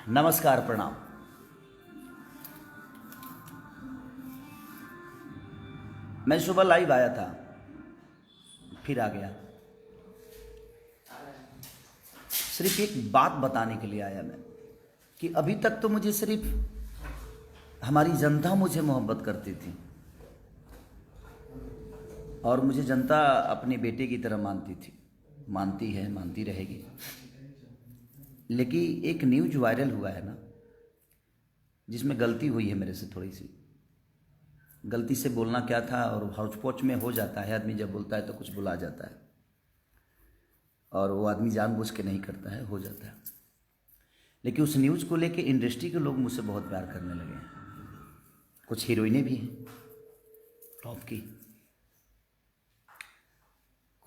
नमस्कार, प्रणाम। मैं सुबह लाइव आया था, फिर आ गया। सिर्फ एक बात बताने के लिए आया मैं कि अभी तक तो मुझे सिर्फ हमारी जनता मुझे मोहब्बत करती थी और मुझे जनता अपने बेटे की तरह मानती थी, मानती है, मानती रहेगी। लेकिन एक न्यूज वायरल हुआ है ना, जिसमें गलती हुई है मेरे से। थोड़ी सी गलती से बोलना क्या था, और हौच पौच में हो जाता है। आदमी जब बोलता है तो कुछ बुला जाता है, और वो आदमी जानबूझ के नहीं करता है, हो जाता है। लेकिन उस न्यूज़ को लेके इंडस्ट्री के लोग मुझसे बहुत प्यार करने लगे हैं। कुछ हीरोइनें भी हैं टॉप की,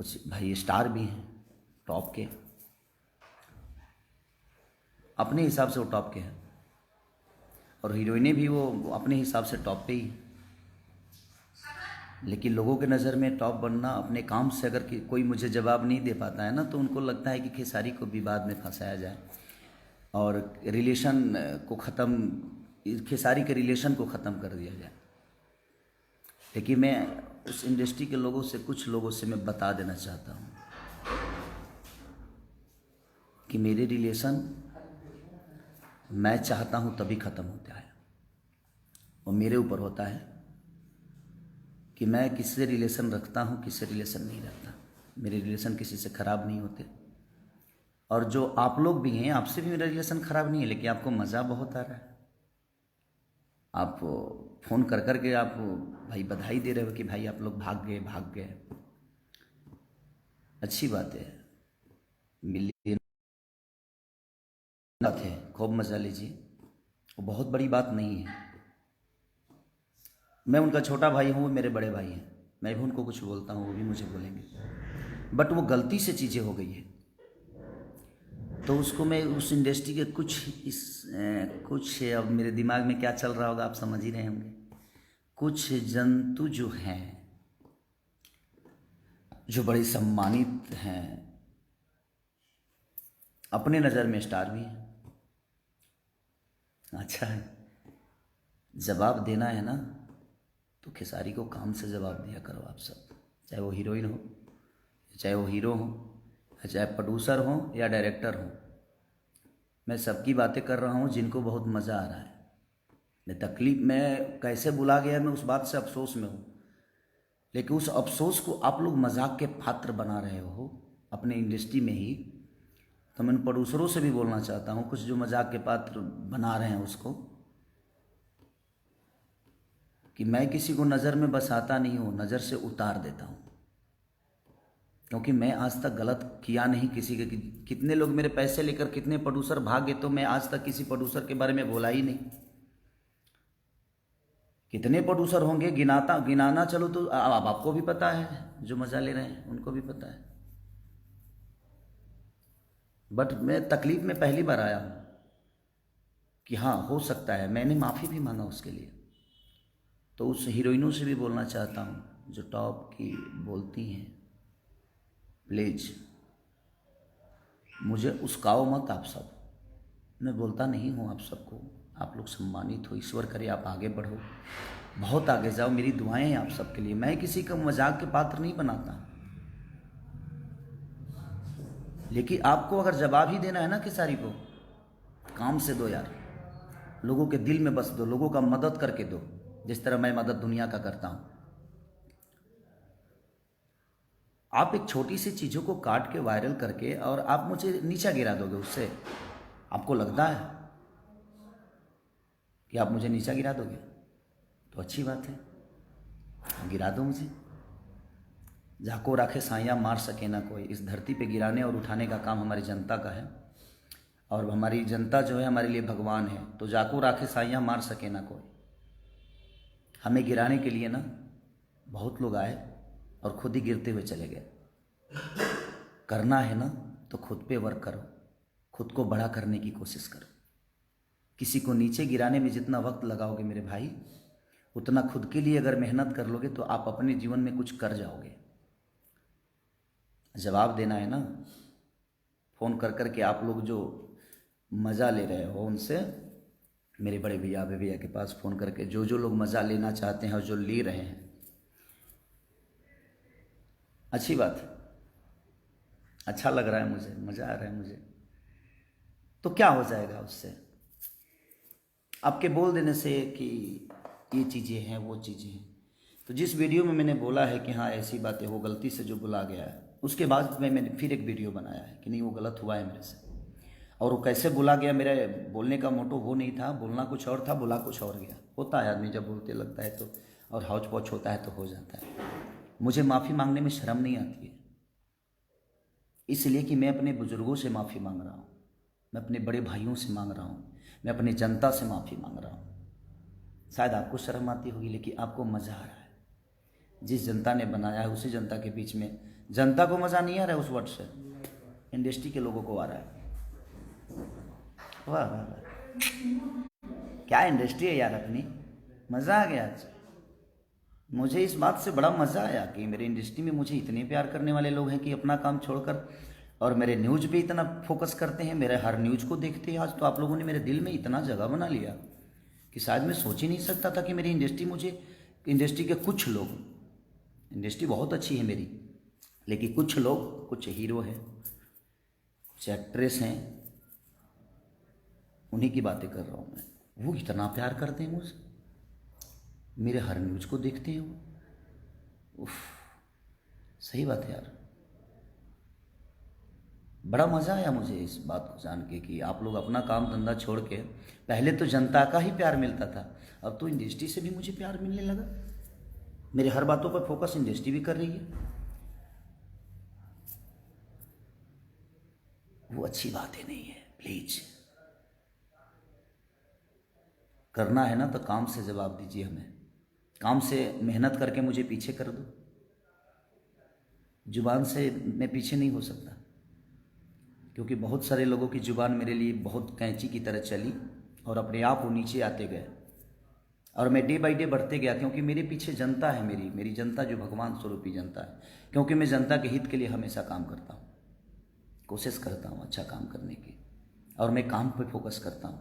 कुछ भाई स्टार भी हैं टॉप के, अपने हिसाब से वो टॉप के हैं, और हीरोइनें भी वो अपने हिसाब से टॉप पे ही। लेकिन लोगों के नज़र में टॉप बनना अपने काम से, अगर कोई मुझे जवाब नहीं दे पाता है ना, तो उनको लगता है कि खेसारी को विवाद में फंसाया जाए और रिलेशन को ख़त्म, खेसारी के रिलेशन को ख़त्म कर दिया जाए। लेकिन मैं उस इंडस्ट्री के लोगों से, कुछ लोगों से मैं बता देना चाहता हूँ कि मेरे रिलेशन मैं चाहता हूँ तभी ख़त्म होता है, और मेरे ऊपर होता है कि मैं किससे रिलेशन रखता हूँ, किससे रिलेशन नहीं रखता। मेरे रिलेशन किसी से ख़राब नहीं होते, और जो आप लोग भी हैं, आपसे भी मेरा रिलेशन ख़राब नहीं है, लेकिन आपको मज़ा बहुत आ रहा है। आप फ़ोन कर कर के आप भाई बधाई दे रहे हो कि भाई आप लोग भाग गए, भाग गए। अच्छी बात है, मिलिए बात है, खूब मज़ा लीजिए, वो बहुत बड़ी बात नहीं है। मैं उनका छोटा भाई हूँ, वो मेरे बड़े भाई हैं। मैं भी उनको कुछ बोलता हूँ, वो भी मुझे बोलेंगे, बट वो गलती से चीज़ें हो गई है, तो उसको मैं उस इंडस्ट्री के कुछ अब मेरे दिमाग में क्या चल रहा होगा आप समझ ही रहे होंगे। कुछ जंतु जो हैं, जो बड़े सम्मानित हैं, अपने नज़र में स्टार भी हैं। अच्छा है, जवाब देना है ना, तो खेसारी को काम से जवाब दिया करो आप सब, चाहे वो हीरोइन हो, चाहे वो हीरो हो, चाहे प्रोड्यूसर हो या डायरेक्टर हो। मैं सबकी बातें कर रहा हूँ जिनको बहुत मज़ा आ रहा है। मैं तकलीफ में कैसे बुला गया, मैं उस बात से अफसोस में हूँ, लेकिन उस अफसोस को आप लोग मजाक के पात्र बना रहे हो अपने इंडस्ट्री में ही। तो मैं प्रोड्यूसरों से भी बोलना चाहता हूँ, कुछ जो मजाक के पात्र बना रहे हैं उसको, कि मैं किसी को नज़र में बसाता नहीं हूँ, नज़र से उतार देता हूँ। क्योंकि मैं आज तक गलत किया नहीं किसी के। कितने लोग मेरे पैसे लेकर, कितने प्रोड्यूसर भागे, तो मैं आज तक किसी प्रोड्यूसर के बारे में बोला ही नहीं। कितने प्रोड्यूसर होंगे, गिनाना चलो तो अब आपको भी पता है, जो मज़ा ले रहे हैं उनको भी पता है। बट मैं तकलीफ में पहली बार आया हूँ कि हाँ हो सकता है, मैंने माफ़ी भी मांगा उसके लिए। तो उस हीरोइनों से भी बोलना चाहता हूँ जो टॉप की बोलती हैं, प्लीज़ मुझे उस्काओ मत आप सब। मैं बोलता नहीं हूँ आप सबको, आप लोग सम्मानित हो, ईश्वर करे आप आगे बढ़ो, बहुत आगे जाओ, मेरी दुआएं हैं आप सबके लिए। मैं किसी का मजाक के पात्र नहीं बनाता, लेकिन आपको अगर जवाब ही देना है ना खेसारी को, काम से दो यार, लोगों के दिल में बस दो, लोगों का मदद करके दो, जिस तरह मैं मदद दुनिया का करता हूँ। आप एक छोटी सी चीज़ों को काट के वायरल करके और आप मुझे नीचा गिरा दोगे उससे, आपको लगता है कि आप मुझे नीचा गिरा दोगे, तो अच्छी बात है, गिरा दो मुझे। जाको राखे साइयाँ मार सके ना कोई। इस धरती पे गिराने और उठाने का काम हमारी जनता का है, और हमारी जनता जो है हमारे लिए भगवान है। तो जाको राखे साइयाँ मार सके ना कोई। हमें गिराने के लिए ना बहुत लोग आए और खुद ही गिरते हुए चले गए। करना है ना तो खुद पे वर्क करो, खुद को बड़ा करने की कोशिश करो। किसी को नीचे गिराने में जितना वक्त लगाओगे मेरे भाई, उतना खुद के लिए अगर मेहनत कर लोगे तो आप अपने जीवन में कुछ कर जाओगे। जवाब देना है ना, फ़ोन कर कर के आप लोग जो मज़ा ले रहे हो उनसे मेरे बड़े भैया भैया के पास फ़ोन करके जो जो लोग मज़ा लेना चाहते हैं और जो ले रहे हैं, अच्छी बात है, अच्छा लग रहा है मुझे, मज़ा आ रहा है मुझे। तो क्या हो जाएगा उससे? आपके बोल देने से कि ये चीज़ें हैं वो चीज़ें हैं। तो जिस वीडियो में मैंने बोला है कि हाँ ऐसी बातें, वो गलती से जो बुला गया है, उसके बाद मैंने फिर एक वीडियो बनाया है कि नहीं वो गलत हुआ है मेरे से। और वो कैसे बुला गया, मेरे बोलने का मोटो वो नहीं था, बोलना कुछ और था, बुला कुछ और गया। होता है, आदमी जब बोलते लगता है तो और हौच पौच होता है तो हो जाता है। मुझे माफ़ी मांगने में शर्म नहीं आती है, इसलिए कि मैं अपने बुज़ुर्गों से माफ़ी मांग रहा हूँ, मैं अपने बड़े भाइयों से मांग रहा हूँ, मैं अपनी जनता से माफ़ी मांग रहा हूँ। शायद आपको शर्म आती होगी, लेकिन आपको मज़ा आ रहा है। जिस जनता ने बनाया है उसी जनता के बीच में, जनता को मज़ा नहीं आ रहा है उस वर्ड से, इंडस्ट्री के लोगों को आ रहा है। वाह वाह वाह, क्या इंडस्ट्री है यार अपनी, मज़ा आ गया आज। मुझे इस बात से बड़ा मज़ा आया कि मेरे इंडस्ट्री में मुझे इतने प्यार करने वाले लोग हैं कि अपना काम छोड़कर और मेरे न्यूज़ पे इतना फोकस करते हैं, मेरे हर न्यूज़ को देखते हैं। आज तो आप लोगों ने मेरे दिल में इतना जगह बना लिया कि शायद मैं सोच ही नहीं सकता था कि मेरी इंडस्ट्री, मुझे इंडस्ट्री के कुछ लोग, इंडस्ट्री बहुत अच्छी है मेरी, लेकिन कुछ लोग, कुछ हीरो हैं, कुछ एक्ट्रेस हैं, उन्हीं की बातें कर रहा हूँ मैं। वो इतना प्यार करते हैं मुझसे, मेरे हर न्यूज़ को देखते हैं वो। उफ, सही बात है यार, बड़ा मज़ा आया मुझे इस बात को जान के कि आप लोग अपना काम धंधा छोड़ के, पहले तो जनता का ही प्यार मिलता था, अब तो इंडस्ट्री से भी मुझे प्यार मिलने लगा। मेरे हर बातों पर फोकस इंडस्ट्री भी कर रही है। वो अच्छी बात ही नहीं है। प्लीज, करना है ना तो काम से जवाब दीजिए हमें, काम से मेहनत करके मुझे पीछे कर दो। जुबान से मैं पीछे नहीं हो सकता, क्योंकि बहुत सारे लोगों की जुबान मेरे लिए बहुत कैंची की तरह चली और अपने आप वो नीचे आते गए और मैं डे बाई डे बढ़ते गया, क्योंकि मेरे पीछे जनता है, मेरी जनता जो भगवान स्वरूपी जनता है। क्योंकि मैं जनता के हित के लिए हमेशा काम करता हूँ, कोशिश करता हूँ अच्छा काम करने की, और मैं काम पे फोकस करता हूँ।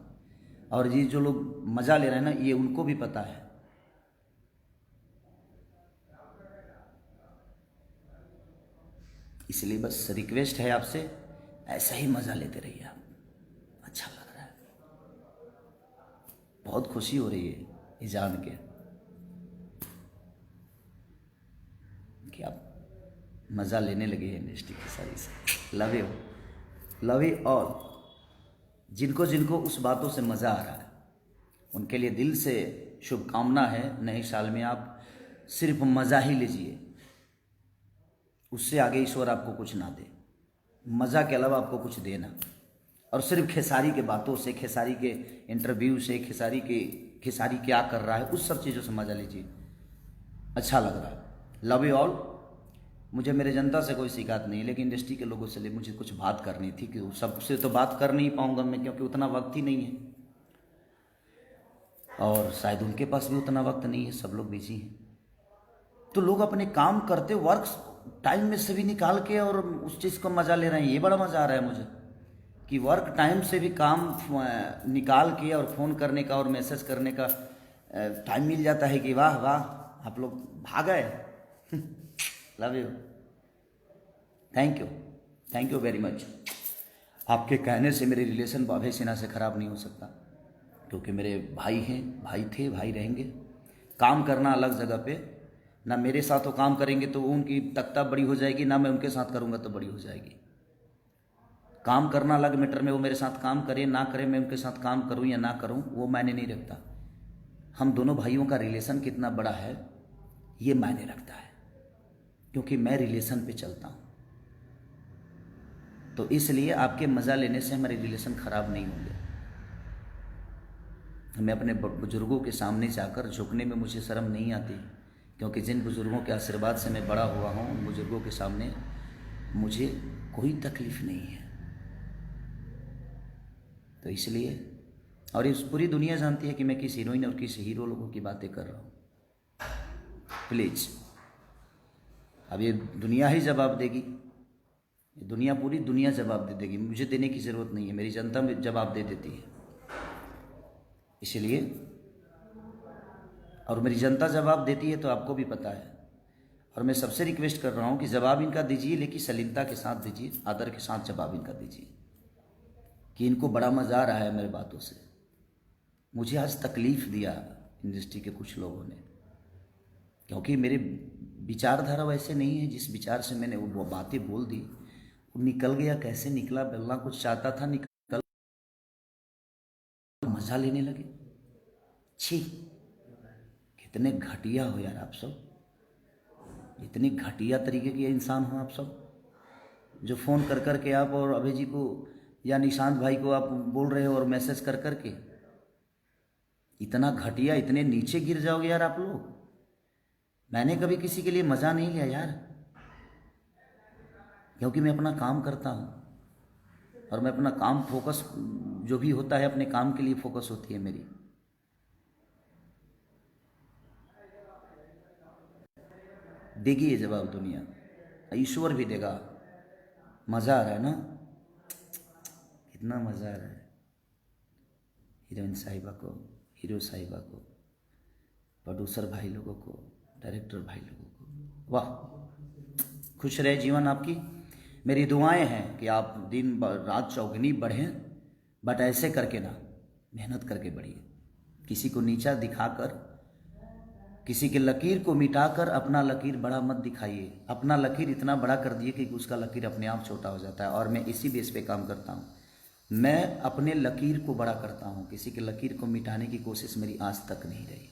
और ये जो लोग मज़ा ले रहे हैं ना, ये उनको भी पता है। इसलिए बस रिक्वेस्ट है आपसे, ऐसा ही मज़ा लेते रहिए आप, अच्छा लग रहा है, बहुत खुशी हो रही है ये जान के कि आप मज़ा लेने लगे हैं इंडस्ट्री की सारी से। Love you, love you all. जिनको जिनको उस बातों से मज़ा आ रहा है उनके लिए दिल से शुभकामना है। नए साल में आप सिर्फ मज़ा ही लीजिए, उससे आगे ईश्वर आपको कुछ ना दे, मज़ा के अलावा आपको कुछ देना। और सिर्फ खेसारी के बातों से, खेसारी के इंटरव्यू से, खेसारी क्या कर रहा है, उस सब चीज़ों से मज़ा लीजिए, अच्छा लग रहा है। Love you all. मुझे मेरे जनता से कोई शिकायत नहीं, लेकिन इंडस्ट्री के लोगों से मुझे कुछ बात करनी थी कि सबसे तो बात कर नहीं पाऊंगा मैं, क्योंकि उतना वक्त ही नहीं है और शायद उनके पास भी उतना वक्त नहीं है, सब लोग बिजी हैं। तो लोग अपने काम करते वर्क टाइम में से भी निकाल के और उस चीज़ को मज़ा ले रहे हैं। ये बड़ा मज़ा आ रहा है मुझे कि वर्क टाइम से भी काम निकाल के और फ़ोन करने का और मैसेज करने का टाइम मिल जाता है कि वाह वाह आप लोग भाग गए। Love you, thank you very much. आपके कहने से मेरे रिलेशन बाबे सिन्हा से ख़राब नहीं हो सकता, क्योंकि मेरे भाई हैं, भाई थे, भाई रहेंगे। काम करना अलग जगह पे, ना मेरे साथ वो काम करेंगे तो उनकी तख्ता बड़ी हो जाएगी, ना मैं उनके साथ करूँगा तो बड़ी हो जाएगी। काम करना अलग मैटर में, वो मेरे साथ काम करें ना करें, मैं उनके साथ काम करूँ या ना करूँ वो मायने नहीं रखता। हम दोनों भाइयों का रिलेशन कितना बड़ा है ये मायने रखता है, क्योंकि मैं रिलेशन पे चलता हूँ। तो इसलिए आपके मज़ा लेने से हमारे रिलेशन ख़राब नहीं होंगे। मैं अपने बुज़ुर्गों के सामने जाकर झुकने में मुझे शर्म नहीं आती, क्योंकि जिन बुज़ुर्गों के आशीर्वाद से मैं बड़ा हुआ हूँ, उन बुज़ुर्गों के सामने मुझे कोई तकलीफ़ नहीं है। तो इसलिए, और इस पूरी दुनिया जानती है कि मैं किस हीरोइन और किस हीरो लोगों की बातें कर रहा हूँ। प्लीज़, अब ये दुनिया ही जवाब देगी ये दुनिया, पूरी दुनिया जवाब दे देगी, मुझे देने की ज़रूरत नहीं है, मेरी जनता में जवाब दे देती है। इसलिए, और मेरी जनता जवाब देती है तो आपको भी पता है। और मैं सबसे रिक्वेस्ट कर रहा हूँ कि जवाब इनका दीजिए, लेकिन सलीलता के साथ दीजिए, आदर के साथ जवाब इनका दीजिए, कि इनको बड़ा मज़ा आ रहा है मेरे बातों से। मुझे आज तकलीफ़ दिया इंडस्ट्री के कुछ लोगों ने, क्योंकि मेरे विचारधारा वैसे नहीं है। जिस विचार से मैंने वो बातें बोल दी, वो निकल गया, कैसे निकला, बोलना कुछ चाहता था, निकल, मज़ा लेने लगे। छी, कितने घटिया हो यार आप सब, इतनी घटिया तरीके के इंसान हो आप सब, जो फ़ोन कर कर के आप और अभय जी को या निशांत भाई को आप बोल रहे हो और मैसेज कर कर के, इतना घटिया, इतने नीचे गिर जाओगे यार आप लोग। मैंने कभी किसी के लिए मज़ा नहीं लिया यार, क्योंकि मैं अपना काम करता हूँ और मैं अपना काम फोकस, जो भी होता है अपने काम के लिए फोकस होती है मेरी। देगी ये जवाब दुनिया, ईश्वर भी देगा। मज़ा आ रहा है ना, कितना मज़ा आ रहा है। हीरोइन साहिबा को, हीरो साहिबा को, प्रोड्यूसर भाई लोगों को, डायरेक्टर भाई लोगों को, वाह, खुश रहे जीवन आपकी। मेरी दुआएं हैं कि आप दिन रात चौगुनी बढ़ें, बट ऐसे करके ना, मेहनत करके बढ़िए। किसी को नीचा दिखाकर, किसी के लकीर को मिटाकर अपना लकीर बड़ा मत दिखाइए। अपना लकीर इतना बड़ा कर दिए कि उसका लकीर अपने आप छोटा हो जाता है। और मैं इसी बेस पे काम करता हूँ, मैं अपने लकीर को बड़ा करता हूँ, किसी के लकीर को मिटाने की कोशिश मेरी आज तक नहीं रही।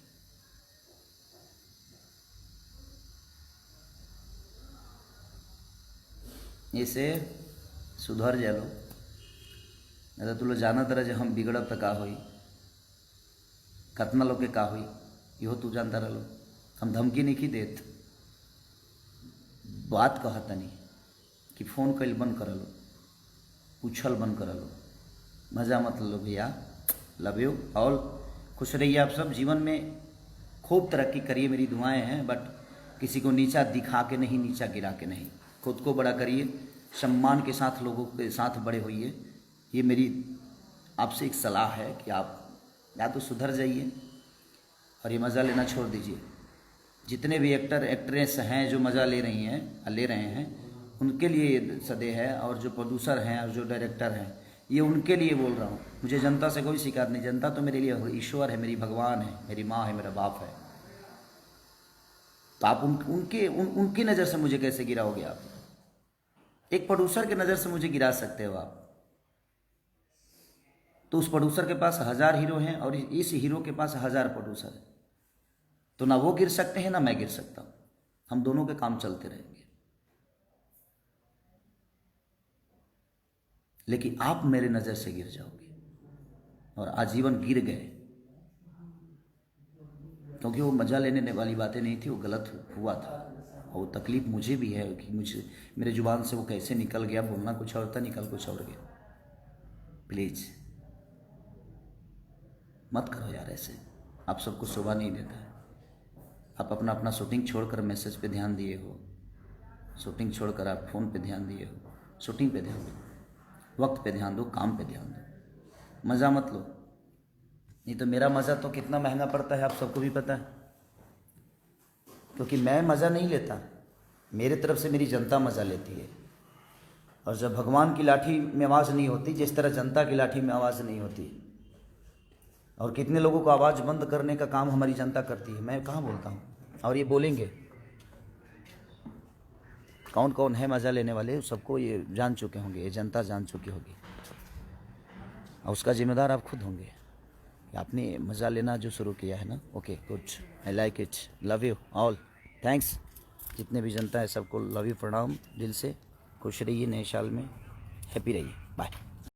ऐसे सुधर जा लो, नहीं तो तू लोग जाना तरह जो हम बिगड़ब तो का होई, कतना लोग के का हुई, इहो तू जानता रहो। हम धमकी नहीं की देत, बात कहता नहीं कि फ़ोन कल बंद कर लो, पूछल बंद कर लो, मज़ा मत लो भैया। लव यू ऑल, खुश रहिए आप सब, जीवन में खूब तरक्की करिए, मेरी दुआएं हैं। बट किसी को नीचा दिखा के नहीं, नीचा गिरा के नहीं, खुद को बड़ा करिए, सम्मान के साथ लोगों के साथ बड़े होइए। ये मेरी आपसे एक सलाह है कि आप या तो सुधर जाइए और ये मज़ा लेना छोड़ दीजिए। जितने भी एक्टर एक्ट्रेस हैं जो मज़ा ले रही हैं, ले रहे हैं, उनके लिए ये सदे है। और जो प्रोड्यूसर हैं और जो डायरेक्टर हैं, ये उनके लिए बोल रहा हूँ। मुझे जनता से कोई शिकायत नहीं, जनता तो मेरे लिए ईश्वर है, मेरी भगवान है, मेरी माँ है, मेरा बाप है। तो आप उनकी नज़र से मुझे कैसे गिराओगे आप? एक प्रोड्यूसर की नज़र से मुझे गिरा सकते हो आप? तो उस प्रोड्यूसर के पास 1000 हीरो हैं और इस हीरो के पास 1000 प्रोड्यूसर है, तो ना वो गिर सकते हैं ना मैं गिर सकता हूँ। हम दोनों के काम चलते रहेंगे। लेकिन आप मेरे नज़र से गिर जाओगे और आजीवन गिर गए, क्योंकि वो मज़ा लेने वाली बातें नहीं थी, वो गलत हुआ था। और तकलीफ़ मुझे भी है कि मुझे, मेरे जुबान से वो कैसे निकल गया, बोलना कुछ और था, निकल कुछ और गया। प्लीज़ मत करो यार ऐसे, आप सबको शोभा नहीं देता है। आप अपना अपना शूटिंग छोड़कर मैसेज पे ध्यान दिए हो, शूटिंग छोड़कर आप फ़ोन पे ध्यान दिए हो। शूटिंग पे ध्यान दो, वक्त पे ध्यान दो, काम पे ध्यान दो, मज़ा मत लो। नहीं तो मेरा मज़ा तो कितना महंगा पड़ता है आप सबको भी पता है, क्योंकि मैं मज़ा नहीं लेता, मेरे तरफ से मेरी जनता मज़ा लेती है। और जब भगवान की लाठी में आवाज़ नहीं होती, जिस तरह जनता की लाठी में आवाज़ नहीं होती, और कितने लोगों को आवाज़ बंद करने का काम हमारी जनता करती है, मैं कहाँ बोलता हूँ। और ये बोलेंगे कौन कौन है मज़ा लेने वाले, सबको ये जान चुके होंगे, ये जनता जान चुकी होगी, और उसका जिम्मेदार आप खुद होंगे कि आपने मज़ा लेना जो शुरू किया है ना। Okay good, I like it, love you all, thanks. जितने भी जनता है सबको लव यू, प्रणाम दिल से। खुश रहिए, नए साल में हैप्पी रहिए, बाय।